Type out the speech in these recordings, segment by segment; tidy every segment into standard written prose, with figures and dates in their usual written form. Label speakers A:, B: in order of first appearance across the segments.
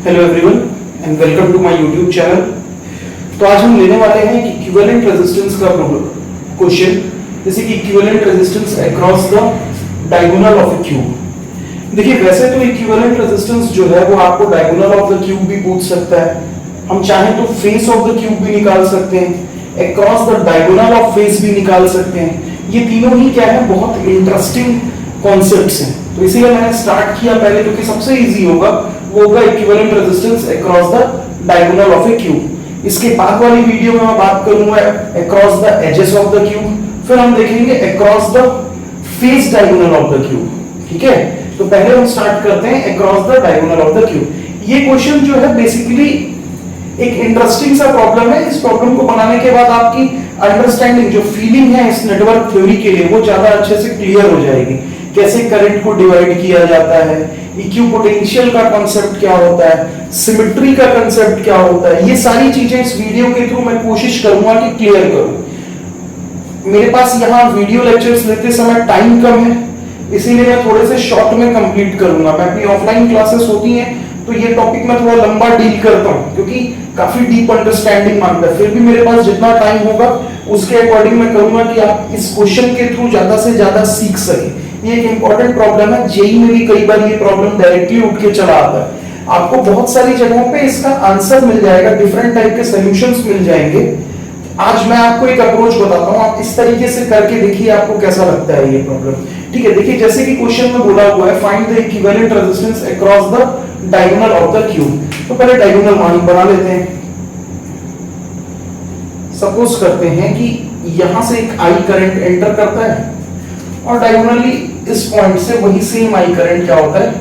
A: Hello everyone and welcome to my YouTube channel. तो आज हम लेने वाले हैं कि इक्विवेलेंट रेजिस्टेंस का क्वेश्चन, जैसे कि equivalent resistance across the diagonal of a cube. देखिए वैसे तो इक्विवेलेंट रेजिस्टेंस जो है वो आपको डायगोनल ऑफ द क्यूब भी पूछ सकता है, हम चाहें तो फेस ऑफ द क्यूब भी निकाल सकते हैं, across the diagonal of face भी निकाल सकते हैं। ये तीनों ही क्या है, बहुत इंटरेस्टिंग कॉन्सेप्ट्स हैं। तो इसीलिए मैंने स्टार्ट किया पहले, क्योंकि सबसे इजी होगा वो होगा equivalent resistance across the diagonal of a cube. इसके बाद वाली वीडियो में मैं बात करूंगा across the edges of the cube, फिर हम देखेंगे across the face diagonal of the cube. ठीक है, तो पहले हम स्टार्ट करते हैं across the diagonal of the cube. ये क्वेश्चन जो है बेसिकली एक इंटरेस्टिंग सा प्रॉब्लम है। इस प्रॉब्लम को बनाने के बाद आपकी अंडरस्टैंडिंग, जो फीलिंग है इस नेटवर्क थ्योरी के लिए, वो ज्यादा अच्छे से क्लियर हो जाएगी। कैसे करंट को डिवाइड किया जाता है, इक्विपोटेंशियल का कांसेप्ट क्या होता है, सिमेट्री का कांसेप्ट क्या होता है, ये सारी चीजें इस वीडियो के थ्रू मैं कोशिश करूंगा कि क्लियर करूं। मेरे पास यहाँ वीडियो लेक्चर्स लेते समय टाइम कम है, इसीलिए मैं थोड़े से शॉर्ट में कंप्लीट करूंगा। मैं अपनी ऑफलाइन क्लासेस होती हैं तो ये टॉपिक मैं थोड़ा लंबा डील करता हूँ, क्योंकि काफी डीप अंडरस्टैंडिंग मांगता है। फिर भी मेरे पास जितना टाइम होगा उसके अकॉर्डिंग मैं करूंगा कि आप इस क्वेश्चन के थ्रू ज्यादा से ज्यादा सीख सके। ये एक इंपॉर्टेंट प्रॉब्लम है, जेई में भी कई बार ये प्रॉब्लम डायरेक्टली उठ के चला आता है। आपको बहुत सारी जगहों पे इसका आंसर मिल जाएगा, डिफरेंट टाइप के सॉल्यूशंस मिल जाएंगे। आज मैं आपको एक अप्रोच बताता हूँ, आप इस तरीके से करके देखिए आपको कैसा लगता है ये प्रॉब्लम। ठीक है, देखिए जैसे कि क्वेश्चन में बोला हुआ है find the equivalent resistance across the diagonal of the cube. तो पहले डायगोनल मान बना लेते हैं। सपोज करते हैं कि यहां से एक आई करंट एंटर करता है और डायगोनली इस पॉइंट से वही सेम आई करंट क्या होता है,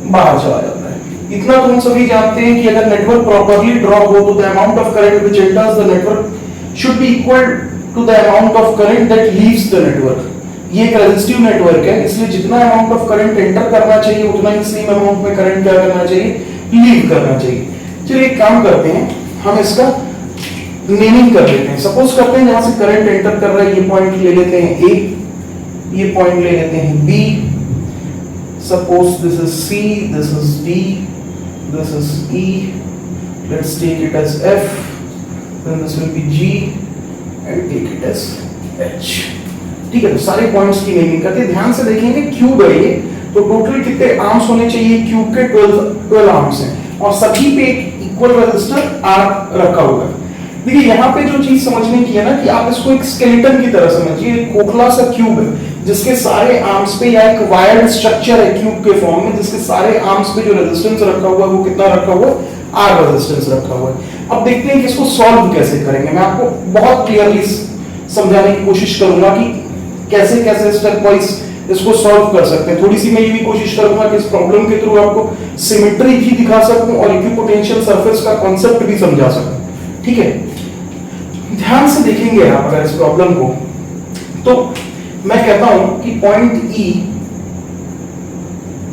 A: बाहर चला जाता है। इतना तो हम सभी जानते हैं कि अगर नेटवर्क प्रॉपर्ली ड्रॉ हो तो the amount of current which enters the network should be equal to the amount of current that leaves the network. ये एक रेजिस्टिव नेटवर्क है, इसलिए जितना अमाउंट ऑफ करंट एंटर करना चाहिए उतना ही सेम अमाउंट में करंट क्या करना चाहिए, लीव करना चाहिए। चलिए एक काम करते हैं, हम इसका नेमिंग कर लेते हैं। सपोज करते हैं जहां से करंट एंटर कर रहा है, ये पॉइंट ले लेते हैं ए, ये पॉइंट ले लेते हैं B. Suppose this is C, this is D, this is E, let's take it as F, then this will be G and take it as H. ठीक है, तो सारे पॉइंट्स की नेमिंग करते हैं। ध्यान से देखेंगे क्यूब है ये, तो टोटल कितने आर्म्स होने चाहिए, क्यूब के 12 आर्म्स हैं और सभी पे एक इक्वल रेजिस्टर आर रखा हुआ है। देखिए यहाँ पे जो चीज समझने की है ना, कि आप इसको एक स्केलेटन की तरह समझिए। एक खोखला सा क्यूब है जिसके सारे आर्म्स पे, या एक वायर्ड स्ट्रक्चर है क्यूब के फॉर्म में, जिसके सारे आर्म्स पे जो रेजिस्टेंस रखा हुआ है वो कितना रखा हुआ है, आर रेजिस्टेंस रखा हुआ है। अब देखते हैं कि इसको सॉल्व कैसे करेंगे। मैं आपको बहुत क्लियरली समझाने की कोशिश करूंगा कि कैसे कैसे स्टेप वाइज इसको सॉल्व कर सकते हैं। थोड़ी सी मैं ये भी कोशिश करूंगा कि इस प्रॉब्लम के थ्रू आपको सिमेट्री भी दिखा सकूं और इक्विपोटेंशियल सरफेस का कांसेप्ट भी समझा सकूं। ठीक है, ध्यान से देखेंगे आप अगर इस प्रॉब्लम को, तो मैं कहता हूं कि पॉइंट ई,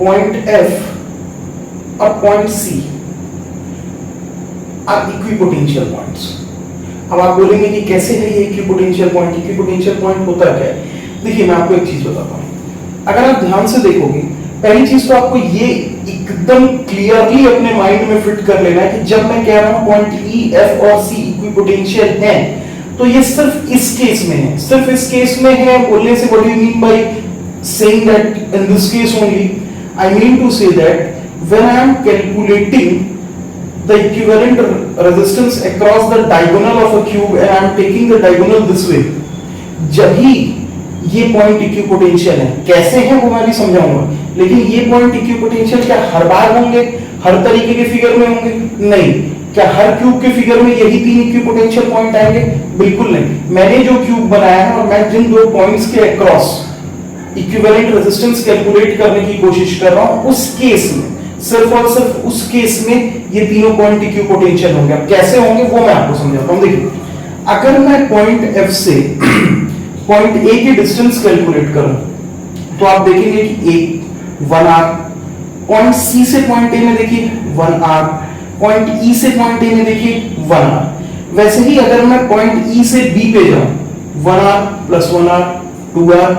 A: पॉइंट एफ और point C are equipotential points. अब आप बोलेंगे कि कैसे है ये इक्विपोटेंशियल पॉइंट, इक्विपोटेंशियल पॉइंट होता क्या है। देखिए मैं आपको एक चीज बताता हूं, अगर आप ध्यान से देखोगे, पहली चीज तो आपको ये एकदम क्लियरली अपने माइंड में फिट कर लेना है कि जब मैं कह रहा हूं पॉइंट ई, एफ और सी इक्विपोटेंशियल है, तो ये सिर्फ इस केस में है, सिर्फ इस केस में है। बोलने से what do you mean by saying that in this case only, I mean to say that when I am calculating the equivalent resistance across the diagonal of a cube and I am taking the diagonal this way, जब ही ये point equipotential है। कैसे है वो मैं भी समझाऊंगा, लेकिन ये पॉइंट इक्विपोटेंशियल क्या हर बार होंगे, हर तरीके के फिगर में होंगे? नहीं। क्या हर क्यूब के फिगर में यही 3 इक्विपोटेंशियल पॉइंट आएंगे? बिल्कुल नहीं। मैंने जो क्यूब बनाया है और मैं जिन दो पॉइंट्स के अक्रॉस इक्विवेलेंट रेजिस्टेंस कैलकुलेट करने की कोशिश कर रहा हूं, उस केस में, सिर्फ और सिर्फ उस केस में ये तीनों पॉइंट इक्विपोटेंशियल होंगे। अब कैसे होंगे वो मैं आपको समझाता हूं। देखिए अगर मैं पॉइंट एफ से पॉइंट ए की डिस्टेंस कैलकुलेट करूं, तो आप देखेंगे कि ए 1 आर, पॉइंट सी से पॉइंट ए में देखिए 1 आर, पॉइंट ई से पॉइंट ए में देखिए 1 आर। वैसे ही अगर मैं पॉइंट ई से बी पे जाऊं 1 R plus 1 R 2 R.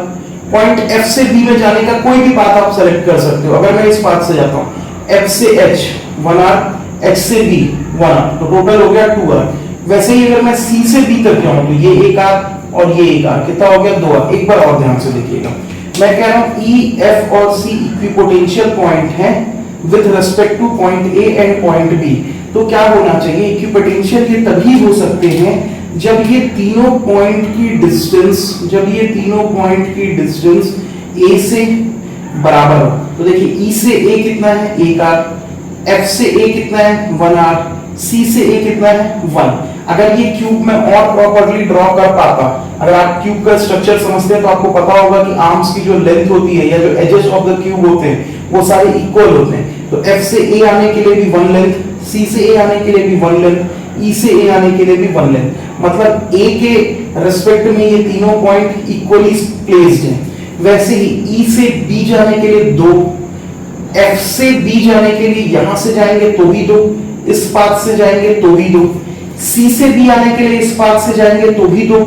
A: Point F से बी में जाने का कोई भी पाथ आप सेलेक्ट कर सकते हो। अगर मैं इस पाथ से जाता हूं F से H 1 R, H से B 1 R, तो टोटल हो गया 2 R। वैसे ही अगर मैं C से B तक जाऊं तो ये 1 R और ये 1 R, कितना हो गया 2 R। एक बार और ध्यान से देखिएगा, मैं कह रहा हूं E, F और C इक्विपोटेंशियल पॉइंट हैं with respect two point A and point B। तो क्या होना चाहिए, इक्विपोटेंशियल ये तभी हो सकते हैं जब ये तीनों पॉइंट की डिस्टेंस, A से बराबर हो। तो देखिए E से A कितना है 1 R, F से A कितना है 1 R, C से A कितना है 1। अगर ये क्यूब में और प्रॉपर्ली ड्रॉ कर पाता, अगर आप क्यूब का स्ट्रक्चर समझते हैं तो आपको पता होगा कि आर्म्स की जो लेंथ होती है या जो एजेस ऑफ द क्यूब होते हैं वो सारे इक्वल होते हैं। तो F से A आने के लिए भी 1 लेंथ, C से A आने के लिए भी 1 लेंथ, E से A आने के लिए भी 1 लेंथ, मतलब A के रिस्पेक्ट में ये तीनों पॉइंट इक्वली प्लेस्ड हैं। वैसे ही E से B जाने के लिए 2, F से B जाने के लिए यहां से जाएंगे तो भी 2, इस पाथ से जाएंगे तो भी 2, C से B आने के लिए इस पाथ से जाएंगे तो भी 2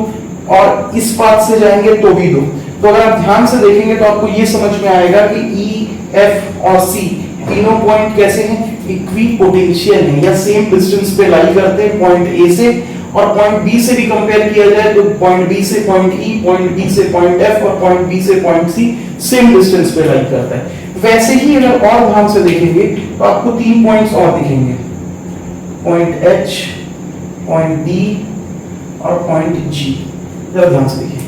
A: और इस पाथ से जाएंगे तो भी 2। तो अगर आप ध्यान से देखेंगे तो आपको ये समझ में आएगा कि E, F और C तीनों पॉइंट कैसे हैं, इक्विपोटेंशियल हैं या सेम डिस्टेंस पे लाई करते हैं पॉइंट A से, और पॉइंट B से भी कंपेयर किया जाए तो पॉइंट B से पॉइंट E, पॉइंट B से पॉइंट F और पॉइंट B से पॉइंट C सेम डिस्टेंस पे लाई करता है। वैसे ही अगर और ध्यान से देखेंगे तो आपको 3 पॉइंट्स और दिखेंगे, पॉइंट H, पॉइंट D और पॉइंट G। जरा ध्यान से देखिए,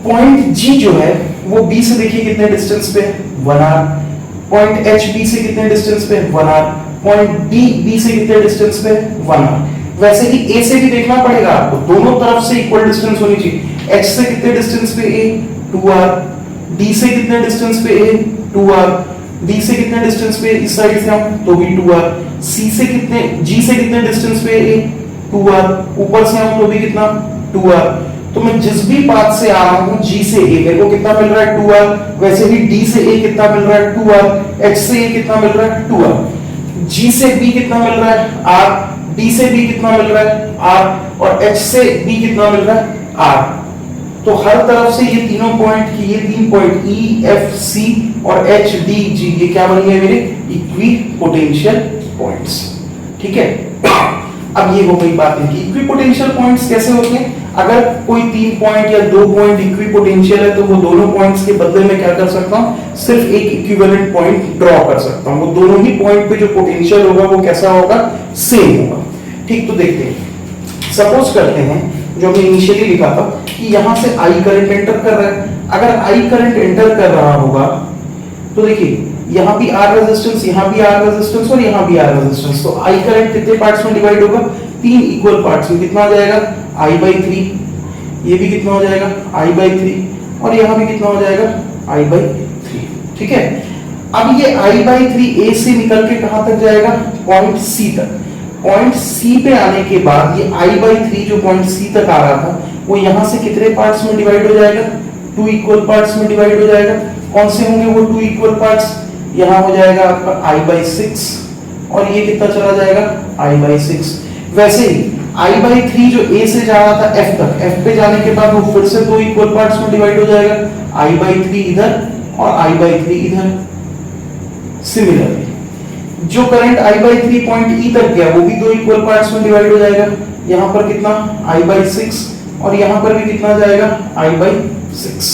A: पॉइंट G जो है वो B से देखिए कितने डिस्टेंस पे 1 R, पॉइंट H B से कितने डिस्टेंस पे 1 R, पॉइंट D B से कितने डिस्टेंस पे 1 R। वैसे ही A से भी देखना पड़ेगा आपको, दोनों तरफ से इक्वल डिस्टेंस होनी चाहिए। H से कितने डिस्टेंस पे A 2 R, D से कितने डिस्टेंस पे A 2 R, D से कितने डिस्टेंस पे इस साइड से हम तो भी 2 R, C से कितने, G से कितने डिस्टेंस पे A 2 R, ऊपर से हम तो भी कितना 2 R। तो मैं जिस भी पाथ से आ रहा हूं G से A, मेरे को कितना मिल रहा है 2 R। वैसे ही D से A कितना मिल रहा है 2 R, H से A कितना मिल रहा है 2 R, G से B कितना मिल रहा है R, D से B कितना मिल रहा है R और H से B कितना मिल रहा है R। तो हर तरफ से ये तीनों पॉइंट की, ये 3 पॉइंट E, F, C और H, D, G, ये क्या बन गए मेरे इक्विपोटेंशियल पॉइंट्स। ठीक है, अब ये हो गई बात है कि इक्विपोटेंशियल पॉइंट्स कैसे होते हैं। अगर कोई 3 पॉइंट या 2 पॉइंट इक्विपोटेंशियल है तो वो दोनों पॉइंट्स के बदले में क्या कर सकता हूं, सिर्फ एक इक्विवेलेंट पॉइंट ड्रॉ कर सकता हूं। वो दोनों ही पॉइंट पे जो पोटेंशियल होगा वो कैसा होगा, सेम होगा। ठीक, तो देखते हैं, सपोज करते हैं जो हमने इनिशियली लिखा था कि यहां से आई करंट एंटर कर रहा है। अगर आई करंट एंटर कर रहा होगा तो देखिए यहां भी आर रेजिस्टेंस, यहां भी आर रेजिस्टेंस और यहां भी आर रेजिस्टेंस, तो आई करंट कितने पार्ट्स में डिवाइड होगा, 3 इक्वल पार्ट्स में। कितना आ जाएगा I/3, ये भी कितना हो जाएगा I/3 और यहां भी कितना हो जाएगा I/3। ठीक है, अब ये I/3 A से निकल के कहां तक जाएगा, पॉइंट C तक। पॉइंट C पे आने के बाद ये I/3 जो पॉइंट C तक आ रहा था वो यहां से कितने पार्ट्स में डिवाइड हो जाएगा, 2 इक्वल पार्ट्स में डिवाइड हो जाएगा। कौन से होंगे वो 2 इक्वल पार्ट्स, यहां हो जाएगा आपका I/6 और ये कितना चला जाएगा I/6। वैसे ही I/3 जो A से जा रहा था F तक, F पे जाने के बाद वो फिर से 2 इक्वल पार्ट्स में डिवाइड हो जाएगा, I/3 इधर और I/3 इधर। सिमिलरली जो करंट I/3 पॉइंट E तक गया वो भी 2 इक्वल पार्ट्स में डिवाइड हो जाएगा। यहां पर कितना I/6 और यहां पर भी कितना जाएगा I/6।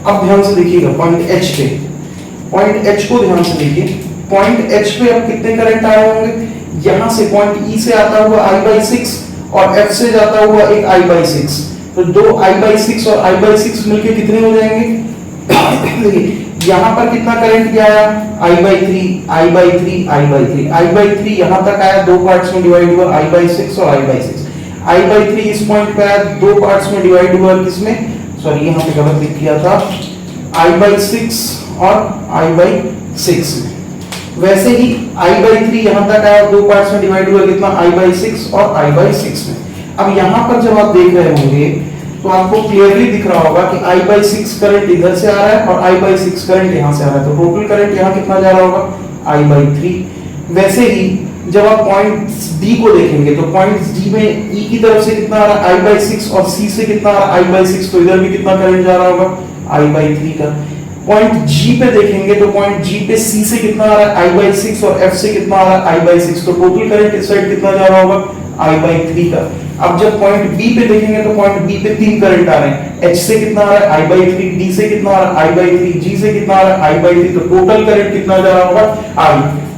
A: अब ध्यान से देखिएगा पॉइंट H पे, पॉइंट H को ध्यान से देखिए। पॉइंट H पे अब कितने करंट आ रहे होंगे, यहां से पॉइंट E से आता हुआ I/6 और F से जाता हुआ एक I/6, तो 2 I/6 और I/6 मिलके कितने हो जाएंगे देखिए यहां पर कितना करंट क्या आया I/3 I/3 I/3 I/3 यहां तक आया, 2 पार्ट्स में डिवाइड हुआ I/6 और I/6। I/3 इस पॉइंट पे आया, 2 पार्ट्स में डिवाइड हुआ किसमें, सॉरी यहां पे गलत लिख दिया था, I/6 और I/6 में। वैसे ही I/3 यहां तक आया, 2 पार्ट्स में डिवाइड हुआ कितना I/6 और I/6 में। अब यहां पर जब आप देख रहे होंगे तो आपको क्लियरली दिख रहा होगा कि I/6 करंट इधर से आ रहा है और I/6 करंट यहां से आ रहा है, तो टोटल करंट यहां कितना जा रहा होगा I/3। वैसे ही जब आप पॉइंट D को देखेंगे तो पॉइंट D में E की तरफ से कितना आ रहा है I/6 और C से कितना आ रहा है I/6, तो इधर भी कितना करंट जा रहा होगा I/3 का। पॉइंट जी पे देखेंगे तो पॉइंट जी पे सी से कितना आ रहा है I/6 और एफ से कितना आ रहा है I/6, तो टोटल करंट इस साइड कितना जा रहा होगा I/3 का। अब जब पॉइंट बी पे देखेंगे तो पॉइंट बी पे 3 करंट आ रहे हैं, एच से कितना आ रहा है I/3, डी से कितना आ रहा है I/3, जी से कितना आ रहा है I/3, तो टोटल करंट कितना जा रहा होगा I।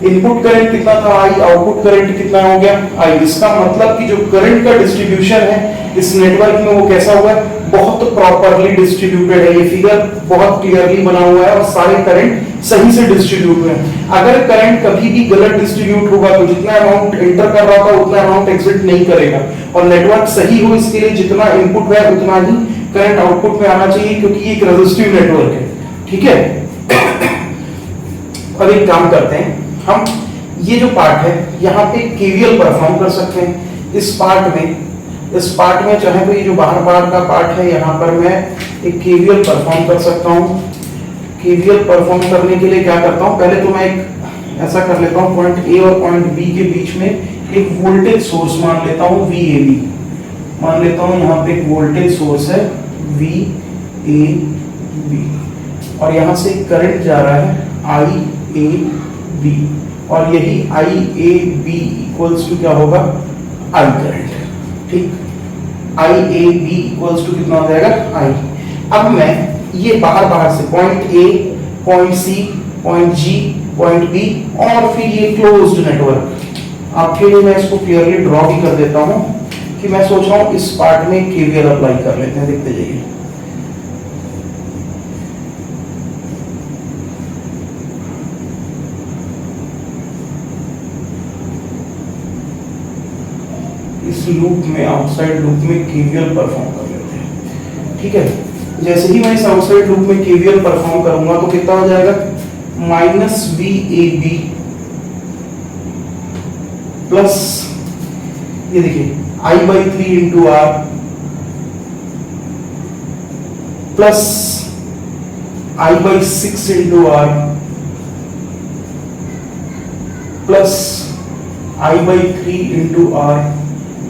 A: इनपुट करंट कितना था I, आउटपुट करंट कितना हो गया I। इसका मतलब कि जो करंट का डिस्ट्रीब्यूशन है इस नेटवर्क में वो कैसा हुआ है, बहुत प्रॉपर्ली डिस्ट्रीब्यूटेड है। ये फिगर बहुत क्लियरली बना हुआ है और सारे करंट सही से डिस्ट्रीब्यूट हुए हैं। अगर करंट कभी भी गलत डिस्ट्रीब्यूट होगा तो जितना अमाउंट एंटर कर रहा था उतना अमाउंट एग्जिट नहीं करेगा, और नेटवर्क सही हो इसके लिए जितना इनपुट है उतना ही करंट आउटपुट में आना चाहिए, क्योंकि ये एक रेजिस्टिव नेटवर्क है। ठीक है, अब एक काम करते हैं, हम ये जो पार्ट है यहाँ पे केवीएल परफॉर्म कर सकते हैं। इस पार्ट में चाहे तो ये जो बाहर का पार्ट है यहाँ पर मैं एक केवीएल परफॉर्म कर सकता हूँ। केवीएल परफॉर्म करने के लिए क्या करता हूँ, पहले तो मैं एक ऐसा कर लेता हूँ, पॉइंट ए और पॉइंट बी के बीच में एक वोल्टेज सोर्स मान लेता हूँ VAB, मान लेता हूँ यहाँ पे एक वोल्टेज सोर्स है VAB, और यहाँ से करंट जा रहा है IAB, और यही IAB इक्वल्स टू क्या होगा I करंट। ठीक, IAB इक्वल्स टू कितना हो जाएगा I। अब मैं ये बाहर से point A, point C, point G, point B और फिर ये क्लोज्ड नेटवर्क, आपके लिए मैं इसको क्लियरली ड्रॉ भी कर देता हूं कि मैं सोच रहा हूं इस पार्ट में केवीएल अप्लाई कर लेते हैं, देखते जाइए। इस लूप में, आउटसाइड लूप में केवीएल परफॉर्म कर लेते हैं। ठीक है, जैसे ही मैं इस आउटसाइड लूप में केवीएल परफॉर्म करूंगा तो कितना हो जाएगा -VAB प्लस ये देखिए I/3 into R plus I/6 into R plus I/3 into R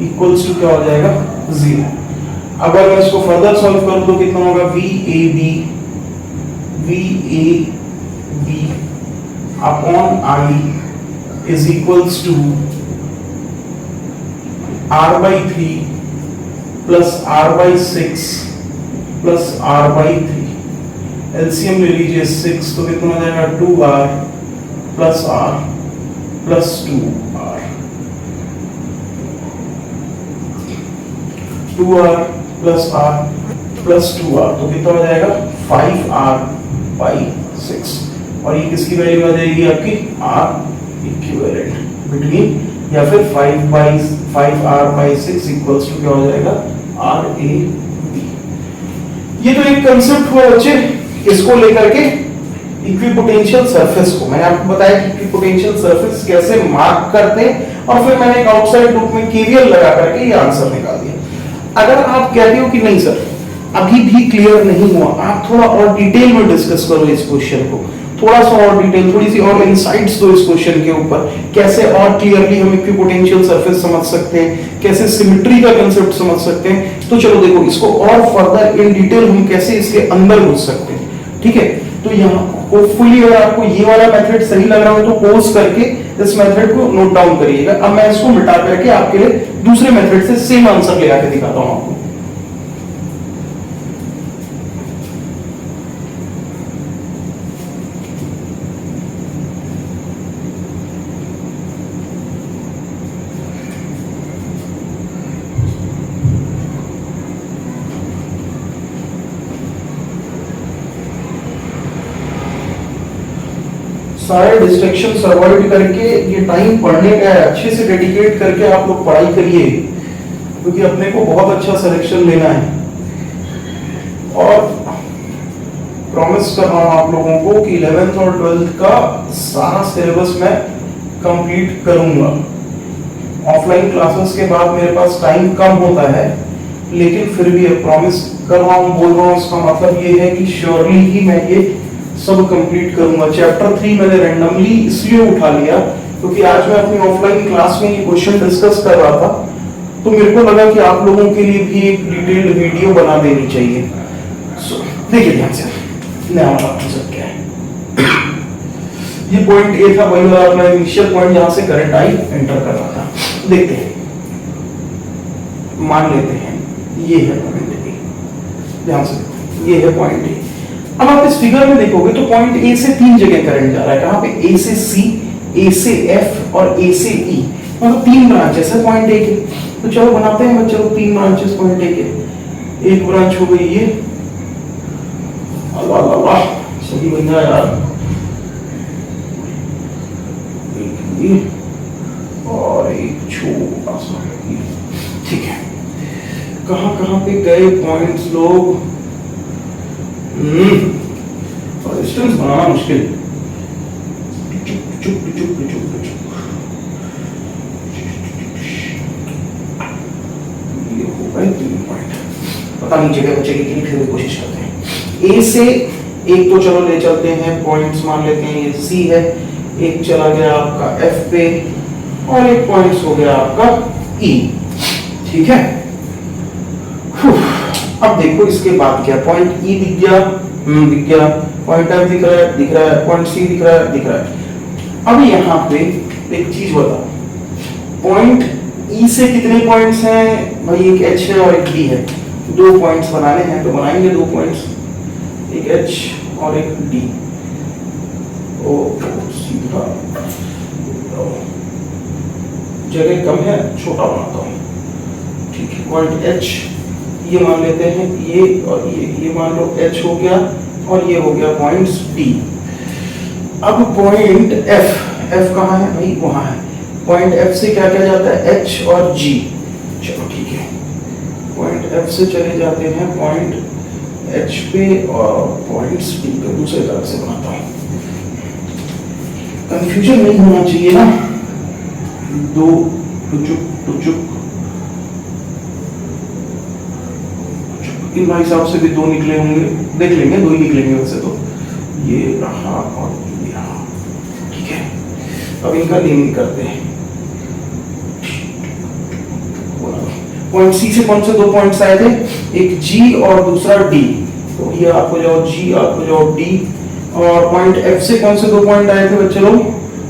A: equals to क्या हो जाएगा 0। अगर मैं इसको फर्दर सॉल्व करूं तो कितना होगा VAB upon I is equals to R/3 plus R/6 plus R/3। LCM ले लीजिए 6, तो कितना हो जाएगा 2R plus R plus 2R, 2R plus R plus 2R, तो कितना हो जाएगा 5R/6, और ये किसकी वैल्यू आ जाएगी आपकी R इक्विवेलेंट बिटवीन, या फिर 5R/6 इक्वल्स टू क्या हो जाएगा RAB। ये तो एक कंसेप्ट हुआ बच्चे, इसको लेकर के इक्विपोटेंशियल सरफेस को मैंने आपको बताया कि इक्विपोटेंशियल सरफेस कैसे मार्क करते हैं, और फिर मैंने एक आउटसाइड लूप में केवीएल लगा करके ये आंसर निकाल दिया। अगर आप कहते हो कि नहीं सर अभी भी क्लियर नहीं हुआ, आप थोड़ा और डिटेल में डिस्कस करो इस क्वेश्चन को, थोड़ा सा और डिटेल, थोड़ी सी और इनसाइट्स दो इस क्वेश्चन के ऊपर, कैसे और क्लियरली हम इक्विपोटेंशियल सरफेस समझ सकते हैं, कैसे सिमेट्री का कांसेप्ट समझ सकते हैं, तो चलो देखो इसको और फर्दर इन डिटेल हम कैसे इसके अंदर घुस सकते हैं। ठीक है, तो यहाँ होपफुली अगर आपको ये वाला मेथड सही लग रहा हो तो पॉज करके इस मेथड को नोट डाउन करिएगा। अब मैं इसको मिटा करके आपके लिए दूसरे मेथड से सेम आंसर ले आके दिखाता हूं आपको। सारे डिस्ट्रैक्शन अवॉइड करके ये टाइम पढ़ने का है, अच्छे से डेडिकेट करके आप लोग पढ़ाई करिए, क्योंकि अपने को बहुत अच्छा सिलेक्शन लेना है। और प्रॉमिस कर रहा हूं आप लोगों को कि 11th और 12th का सारा सिलेबस मैं कंप्लीट करूंगा। ऑफलाइन क्लासेस के बाद मेरे पास टाइम कम होता है, लेकिन फिर भी प्रॉमिस कर रहा हूं, बोल रहा हूं, इसका मतलब ये है कि श्योरली ही मैं ये सब कंप्लीट करूंगा। चैप्टर 3 मैंने रैंडमली इसलिए उठा लिया क्योंकि आज मैं अपनी ऑफलाइन क्लास में ये क्वेश्चन डिस्कस कर रहा था, तो मेरे को लगा कि आप लोगों के लिए भी एक डिटेल्ड वीडियो बना देनी चाहिए। देखिए ध्यान से, ये पॉइंट ए था, वही वाला अपना इनिशियल पॉइंट जहां से करंट आई एंटर कर रहा था। देखते हैं, मान लेते हैं ये है पॉइंट ए, ध्यान से ये है पॉइंट ए। अब आप इस फिगर में देखोगे तो पॉइंट ए से 3 जगह करंट जा रहा है। कहां पे? ए से सी, ए से एफ और ए से ई, मतलब 3 ब्रांचेस है पॉइंट ए के। तो चलो बनाते हैं बच्चों 3 ब्रांचेस पॉइंट ए के। एक ब्रांच हो गई ये, अल्लाह अल्लाह सही बन गया यार, ये और एक छोटा सा, ठीक है। कहां कहां पे गए पॉइंट्स लोग? रेजिस्टेंस बनाना मुश्किल। चुप चुप चुप चुप चुप, ये हो गए 3 पॉइंट। पता नहीं जगह बच्चे कितनी, फिर भी कोशिश करते हैं। ए से एक तो चलो ले चलते हैं पॉइंट्स, मान लेते हैं ये सी है, एक चला गया आपका एफ पे और एक पॉइंट्स हो गया आपका ई, ठीक है। अब देखो इसके बाद क्या, पॉइंट ई दिख गया, दिख गया, पॉइंट एफ दिख रहा है, पॉइंट सी दिख रहा है, दिख रहा है। अब यहाँ पे एक चीज बताओ, पॉइंट ई से कितने पॉइंट्स हैं भाई? एक एच है और एक डी है। 2 पॉइंट्स बनाने हैं तो बनाएंगे 2 पॉइंट्स, एक एच और एक डी। ओ सीधा जगह कम है, छोटा बनाता हूँ, ठीक है। पॉइंट एच ये मान लेते हैं, ये और ये मान लो एच हो गया और ये हो गया पॉइंट्स डी। अब पॉइंट एफ, एफ कहाँ है भाई? वहां है। पॉइंट एफ से क्या क्या जाता है? एच और जी। चलो ठीक है, पॉइंट एफ से चले जाते हैं पॉइंट एच पे और पॉइंट्स डी पे। दूसरे तरफ से बनाता हूं, कंफ्यूजन नहीं होना चाहिए ना। 2 टुचुक टुचुक, इन भाई साहब से भी 2 निकले होंगे, देख लेंगे 2 ही निकलेंगे वैसे तो। ये रहा और ये रहा, ठीक है। अब इनका नेमिंग करते हैं। पॉइंट सी से कौन से 2 पॉइंट्स आए थे? एक जी और दूसरा डी। तो ये आप हो जाओ जी, आप हो जाओ डी। और पॉइंट एफ से कौन से 2 पॉइंट आए थे बच्चे लोग?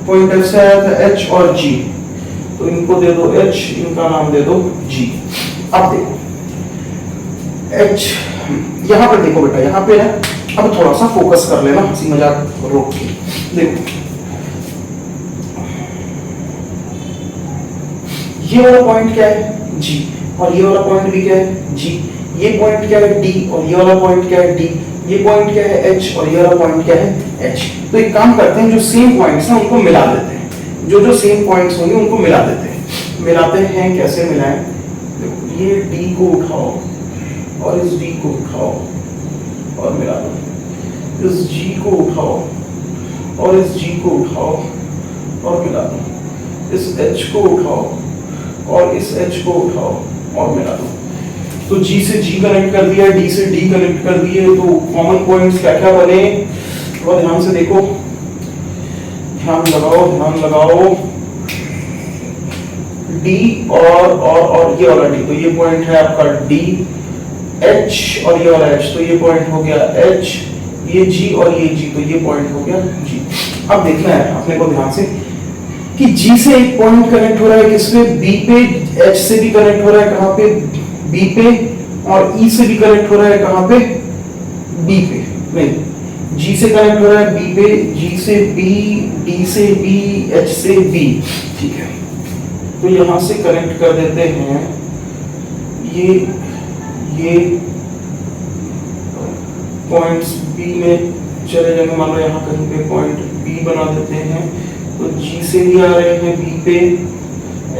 A: पॉइंट एफ से आया था एच और जी, तो इनको दे दो एच, इनका नाम दे दो जी। अब देखो एच, यहां पर देखो बेटा, यहां पे है। अब थोड़ा सा फोकस कर लेना, हंसी मजाक रोक के देखो। ये वाला पॉइंट क्या है? जी। और ये वाला पॉइंट भी क्या है? जी। ये पॉइंट क्या है? डी। और ये वाला पॉइंट क्या है? डी। ये पॉइंट क्या है? एच। और ये वाला पॉइंट क्या है? एच। तो एक काम करते हैं, जो सेम पॉइंट्स हैं उनको मिला देते हैं। जो सेम पॉइंट्स होंगे उनको मिला देते हैं। मिलाते हैं, कैसे मिलाएं? देखो, ये डी को उठाओ और इस डी को उठाओ और मिला दो। इस जी को उठाओ और इस जी को उठाओ और मिला दो। इस एच को उठाओ और इस एच को उठाओ और मिला दो। तो जी से जी कनेक्ट कर दिया, डी से डी कनेक्ट कर दिए। तो कॉमन पॉइंट्स क्या क्या बने? थोड़ा ध्यान से देखो, ध्यान लगाओ। डी और ये वाला डी, तो ये पॉइंट है आपका डी। एच और ये वाला एच, तो ये पॉइंट हो गया एच। ये जी और ये जी, तो ये पॉइंट हो गया जी। अब देखना है अपने को ध्यान से कि जी से एक पॉइंट कनेक्ट हो रहा है किसपे? बी पे। एच से भी कनेक्ट हो रहा है कहां पे? बी पे। और ई से भी कनेक्ट हो रहा है कहां पे? बी पे। नहीं, जी से कनेक्ट हो रहा है बी पे, जी से बी, डी से बी, एच से बी, ठीक है। तो यहां से कनेक्ट कर देते हैं ये पॉइंट्स बी में चले जाएंगे। मान लो यहाँ कहीं पे पॉइंट बी बना देते हैं। तो जी से भी आ रहे हैं बी पे,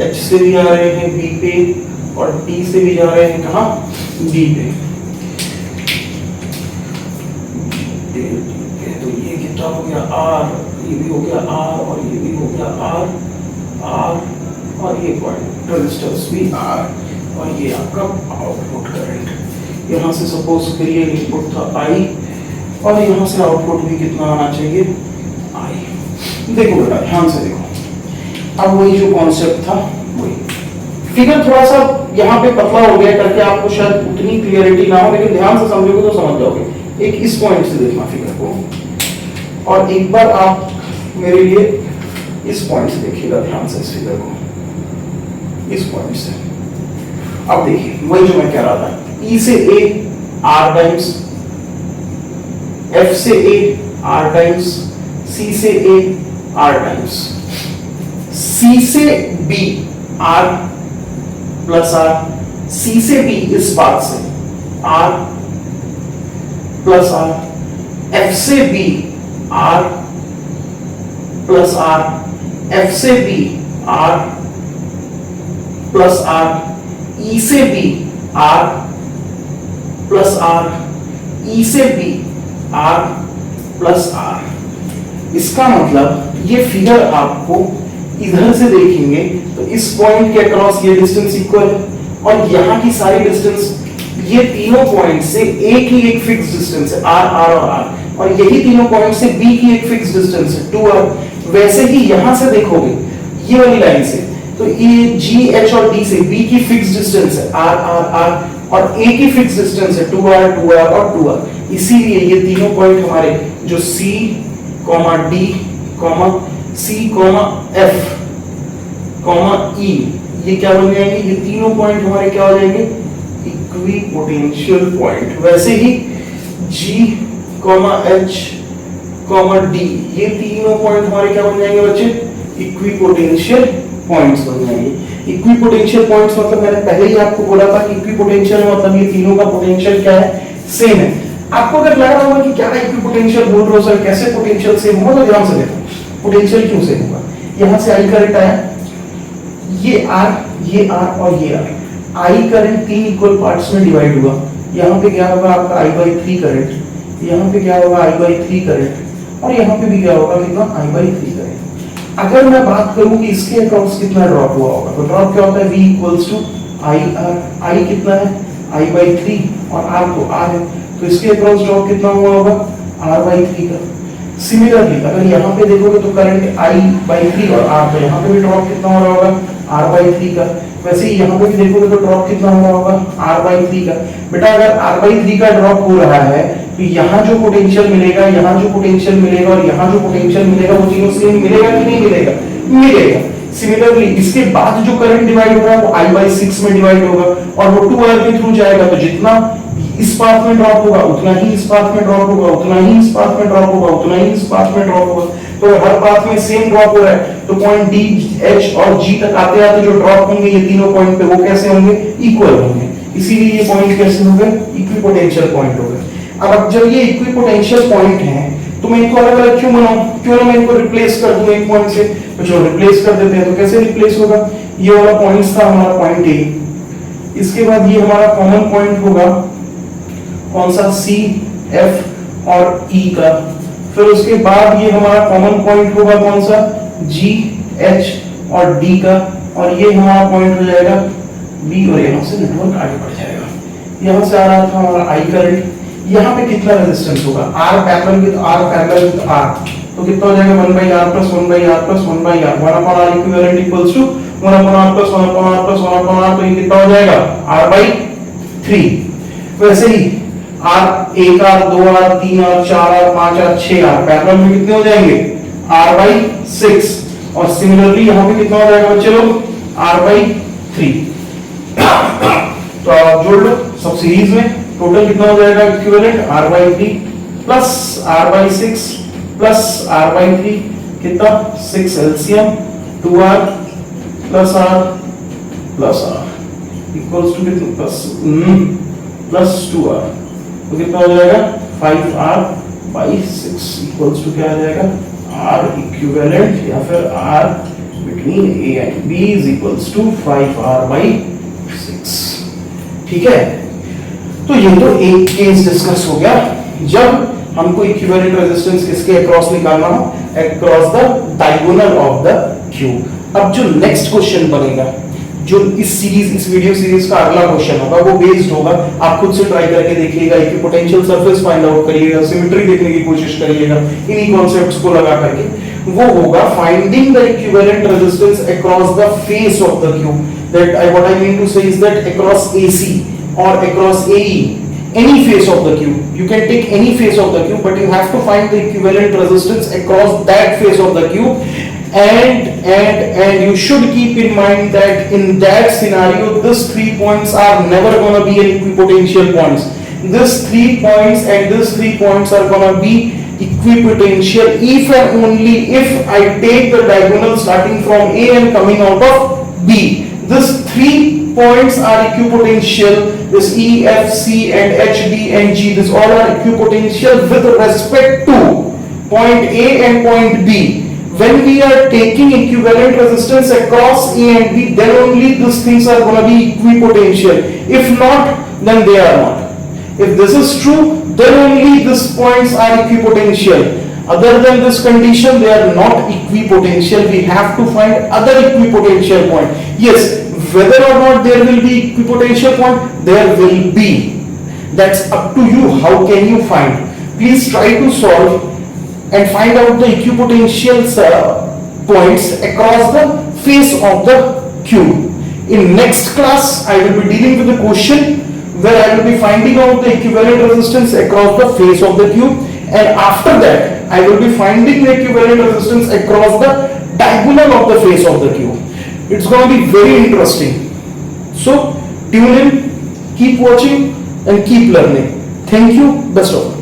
A: एच से भी आ रहे हैं बी पे और डी से भी जा रहे हैं कहाँ? डी पे। तो ये कितना हो गया? आर। ये भी हो गया आर और ये भी हो गया आर और ये पॉइंट रेजिस्टेंस भी आर और ये आपका आउटपुट करंट। यहाँ से सपोज करिए इनपुट था आई और यहाँ से आउटपुट भी कितना आना चाहिए? आई। देखो बेटा ध्यान से देखो, अब वही जो कॉन्सेप्ट था वही। फिगर थोड़ा सा यहाँ पे पतला हो गया करके आपको शायद उतनी क्लियरिटी ना हो, लेकिन ध्यान से समझोगे तो समझ जाओगे। एक इस पॉइंट से देखना फिगर को और एक बार आप मेरे लिए इस पॉइंट से देखिएगा ध्यान से इस फिगर को, इस पॉइंट से। अब देखिए वही जो मैं कह रहा था, E से A R टाइम्स, F से A R टाइम्स, C से A R टाइम्स, C से B R plus R, C से B इस बात से R प्लस R, F से B R plus R, F से B R plus R, E से B R plus R, E से B R प्लस R। इसका मतलब ये फिगर आपको इधर से देखेंगे तो इस पॉइंट के अक्रॉस ये डिस्टेंस इक्वल है, और यहाँ की सारी डिस्टेंस ये तीनों पॉइंट से A की एक फिक्स डिस्टेंस है R R और R, और यही तीनों पॉइंट से B की एक फिक्स डिस्टेंस है 2R। वैसे ही यहां से देखोगे ये वाली लाइन से तो ये G H और D से B की फिक्स डिस्टेंस है R R R, और A की फिक्स डिस्टेंस है 2R 2R और 2R। इसीलिए ये तीनों पॉइंट हमारे जो C, D, C, F, E, ये क्या बन जाएंगे? ये तीनों पॉइंट हमारे क्या हो जाएंगे? Equipotential point. वैसे ही G, H, D, ये तीनों पॉइंट हमारे क्या बन जाएंगे बच्चे? इक्विपोटेंशियल पॉइंट्स बन जाएंगे। इक्विपोटेंशियल पॉइंट्स मतलब मैंने पहले ही आपको बोला था कि इक्विपोटेंशियल मतलब ये तीनों का पोटेंशियल क्या है? सेम है। आपको अगर लग रहा होगा कि क्या इक्विपोटेंशियल बोल रहे हो सर, कैसे पोटेंशियल सेम होगा, तो ध्यान से देखो पोटेंशियल क्यों सेम होगा। यहां से I करंट आया, ये R और ये R, I करंट तीन इक्वल पार्ट्स में डिवाइड हुआ। यहाँ पे क्या होगा आपका I/3 करंट, यहाँ पे क्या होगा I/3 करंट, और यहाँ पे भी क्या होगा कितना I/3 करंट। अगर मैं बात करूं कि इसके अक्रॉस कितना ड्रॉप हुआ होगा, तो ड्रॉप क्या होता है? V equals to IR। I कितना है? I/3 और R तो R है, तो इसके अक्रॉस ड्रॉप कितना हुआ होगा? R/3 का। सिमिलरली अगर यहाँ पे देखोगे तो करंट I/3 और R, तो यहाँ पे भी ड्रॉप कितना हो रहा होगा? R/3 का। वैसे ही यहाँ पे भी देखोगे तो ड्रॉप कितना हो रहा होगा? R/3 का। बेटा अगर R/3 का ड्रॉप हो रहा है तो यहाँ जो पोटेंशियल मिलेगा, यहाँ जो पोटेंशियल मिलेगा और यहाँ जो पोटेंशियल मिलेगा, वो तीनों सेम मिलेगा कि नहीं मिलेगा? मिलेगा। सिमिलरली इसके बाद जो करंट डिवाइड हो रहा है वो I/6 में डिवाइड होगा, और वो 2R के थ्रू जाएगा, तो जितना इस पाथ में ड्रॉप होगा उतना ही इस पाथ में ड्रॉप होगा, उतना ही इस पाथ में ड्रॉप होगा, उतना ही इस पाथ में ड्रॉप होगा। तो हर पाथ में सेम ड्रॉप हो रहा है, तो पॉइंट D, H और G तक आते आते जो ड्रॉप होंगे ये तीनों पॉइंट पे, वो कैसे होंगे? इक्वल होंगे। इसीलिए ये पॉइंट कैसे हो गए? इक्विपोटेंशियल पॉइंट हो गए। अब जब ये इक्विपोटेंशियल पॉइंट है तो मैं इनको अलग अलग क्यों बनाऊं? क्यों ना मैं इनको रिप्लेस कर दूं एक पॉइंट से। तो चलो रिप्लेस कर देते हैं। तो कैसे रिप्लेस होगा? ये वाला पॉइंट था हमारा पॉइंट A, इसके बाद ये हमारा कॉमन पॉइंट होगा कौन सा? C, F और E का। फिर उसके बाद ये हमारा कॉमन पॉइंट होगा कौन सा? G, H और D का, और ये हमारा पॉइंट हो जाएगा B, और यहाँ से नेटवर्क आगे बढ़ जाएगा। यहाँ से आ रहा था हमारा I करंट, यहाँ पे कितना रेजिस्टेंस होगा? R पैरेलल विद R, तो कितना हो जाएगा? 1/R plus 1/R plus 1/R, 1/R equivalent equals to 1/R plus 1/R plus 1/R, तो ये कितना हो जाएगा? R/3। वैसे ही R 1R 2R 3R 4R 5R 6R parallel में कितने हो जाएंगे? R/6, और सिमिलरली यहाँ पे कितना हो जाएगा बच्चे लोग? R/3। तो आप जोड़ लो सब सीरीज में, टोटल कितना हो जाएगा equivalent? R/3 plus R/6 plus R/3, कितना? 6 LCM 2R plus R plus R equals to कितना? प्लस 2R, तो कितना हो जाएगा? 5R/6 इक्वल्स टू क्या आ जाएगा? R इक्विवेलेंट या फिर R between A and B is equals to 5R/6। ठीक है, तो ये तो एक केस डिस्कस हो गया जब हमको इक्विवेलेंट रेजिस्टेंस किसके अक्रॉस निकालना हो? Across the diagonal of the cube. अब जो नेक्स्ट क्वेश्चन बनेगा, जो इस वीडियो सीरीज का अगला क्वेश्चन होगा, वो बेस्ड होगा, आप खुद से ट्राई करके देखिएगा, इक्विपोटेंशियल सरफेस फाइंड आउट करिएगा, सिमेट्री देखने की कोशिश करिएगा इन्हीं कॉन्सेप्ट्स को लगा करके। वो होगा finding the equivalent resistance across the face of the cube. That what I mean to say is that across AC or across AE any face of the cube. You can take any face of the cube, but you have to find the equivalent resistance across that face of the cube. And you should keep in mind that in that scenario, these 3 points are never going to be an equipotential points. These 3 points and these 3 points are going to be equipotential if and only if I take the diagonal starting from A and coming out of B. These 3 points are equipotential. This E, F, C and H, D and G, these all are equipotential with respect to point A and point B. When we are taking equivalent resistance across A and B, then only these things are going to be equipotential. If not, then they are not. If this is true, then only these points are equipotential. Other than this condition, they are not equipotential. We have to find other equipotential point. Yes, whether or not there will be equipotential point, there will be. That's up to you. How can you find? Please try to solve and find out the equipotential points across the face of the cube. In next class, I will be dealing with the question where I will be finding out the equivalent resistance across the face of the cube, and after that I will be finding the equivalent resistance across the diagonal of the face of the cube. It's going to be very interesting. So tune in, keep watching and keep learning. Thank you. Best of luck.